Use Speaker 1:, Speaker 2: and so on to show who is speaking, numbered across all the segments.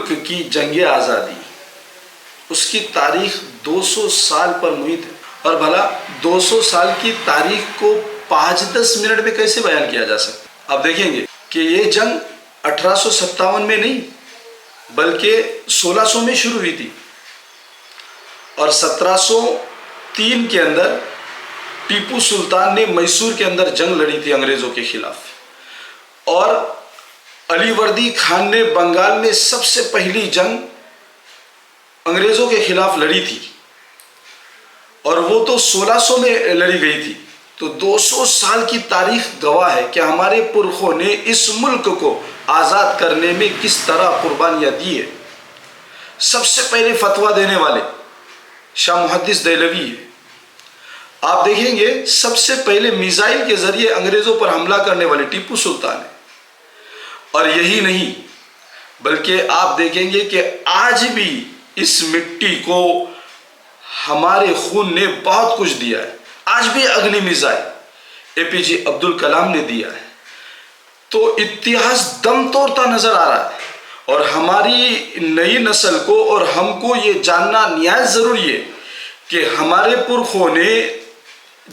Speaker 1: ملک کی جنگ آزادی، اس کی تاریخ 200 سال پر محیط ہے، اور بھلا 200 سال کی تاریخ کو 5-10 منٹ میں کیسے بیان کیا جا سکتا؟ اب دیکھیں گے کہ یہ جنگ 1857 میں نہیں بلکہ 1600 میں شروع ہوئی تھی، اور 1703 کے اندر ٹیپو سلطان نے میسور کے اندر جنگ لڑی تھی انگریزوں کے خلاف، اور علی وردی خان نے بنگال میں سب سے پہلی جنگ انگریزوں کے خلاف لڑی تھی، اور وہ تو 1600 میں لڑی گئی تھی۔ تو 200 سال کی تاریخ گواہ ہے کہ ہمارے پرخوں نے اس ملک کو آزاد کرنے میں کس طرح قربانیاں دی ہے۔ سب سے پہلے فتویٰ دینے والے شاہ محدث دہلوی ہے۔ آپ دیکھیں گے سب سے پہلے میزائل کے ذریعے انگریزوں پر حملہ کرنے والے ٹیپو سلطان ہے، اور یہی نہیں بلکہ آپ دیکھیں گے کہ آج بھی اس مٹی کو ہمارے خون نے بہت کچھ دیا ہے۔ آج بھی اگنی میزائل APJ عبد الکلام نے دیا ہے۔ تو اتحاد دم توڑتا نظر آ رہا ہے، اور ہماری نئی نسل کو اور ہم کو یہ جاننا نہایت ضروری ہے کہ ہمارے پرخوں نے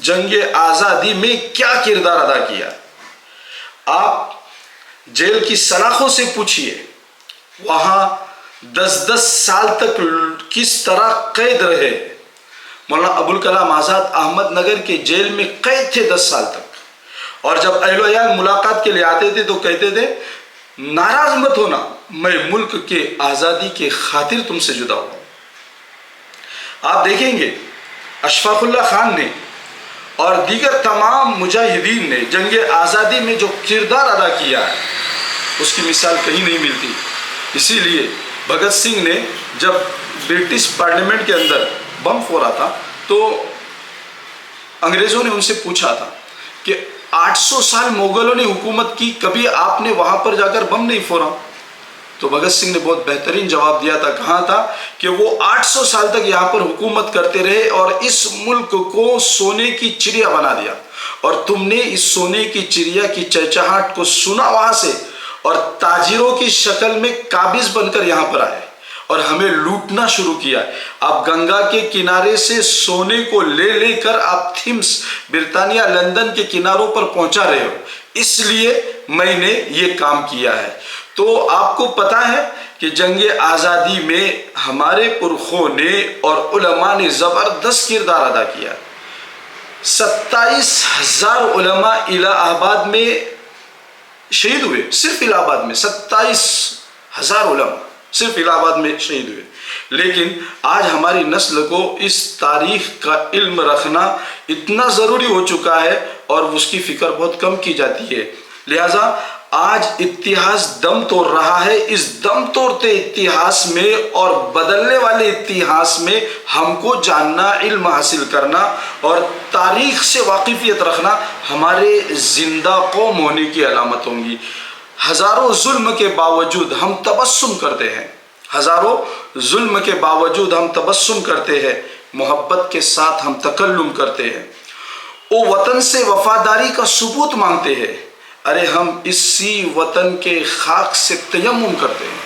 Speaker 1: جنگ آزادی میں کیا کردار ادا کیا۔ آپ جیل کی سلاخوں سے پوچھئے، وہاں 10 سال تک کس طرح قید رہے۔ مولانا ابوالکلام آزاد احمد نگر کے جیل میں قید تھے 10 سال تک، اور جب اہل و عیال ملاقات کے لیے آتے تھے تو کہتے تھے ناراض مت ہونا، میں ملک کے آزادی کے خاطر تم سے جدا ہوں۔ آپ دیکھیں گے اشفاق اللہ خان نے اور دیگر تمام مجاہدین نے جنگ آزادی میں جو کردار ادا کیا ہے اس کی مثال کہیں نہیں ملتی۔ اسی لیے بھگت سنگھ نے جب برٹش پارلیمنٹ کے اندر بم پھوڑا تھا تو انگریزوں نے ان سے پوچھا تھا کہ 800 سال مغلوں نے حکومت کی، کبھی آپ نے وہاں پر جا کر بم نہیں پھوڑا؟ تو بھگت سنگھ نے بہت بہترین جواب دیا تھا، کہا تھا کہ وہ 800 سال تک یہاں پر حکومت کرتے رہے اور اس ملک کو سونے کی چڑیا بنا دیا، اور تم نے اس سونے کی چڑیا کی چہچہاٹ کو سنا وہاں سے، اور تاجروں کی شکل میں قابض بن کر یہاں پر آئے اور ہمیں لوٹنا شروع کیا۔ آپ گنگا کے کنارے سے سونے کو لے لے کر آپ تھیمس برطانیہ لندن کے کناروں پر پہنچا رہے ہو، اس لیے میں نے یہ کام کیا ہے۔ تو آپ کو پتا ہے کہ جنگ آزادی میں ہمارے پرخوں نے اور علماء نے زبردست کردار ادا کیا۔ 27,000 علماء الہ آباد میں شہید ہوئے، صرف الہ آباد میں 27,000 علماء صرف الہ آباد میں شہید ہوئے۔ لیکن آج ہماری نسل کو اس تاریخ کا علم رکھنا اتنا ضروری ہو چکا ہے اور اس کی فکر بہت کم کی جاتی ہے، لہٰذا آج اتحاد دم توڑ رہا ہے۔ اس دم توڑتے اتحاد میں اور بدلنے والے اتحاد میں ہم کو جاننا، علم حاصل کرنا اور تاریخ سے واقفیت رکھنا ہمارے زندہ قوم ہونے کی علامت ہوں گی۔ ہزاروں ظلم کے باوجود ہم تبسم کرتے ہیں، ہزاروں ظلم کے باوجود ہم تبسم کرتے ہیں، محبت کے ساتھ ہم تکلم کرتے ہیں، او وطن سے وفاداری کا ثبوت مانگتے ہیں، ارے ہم اسی وطن کے خاک سے تیمم کرتے ہیں۔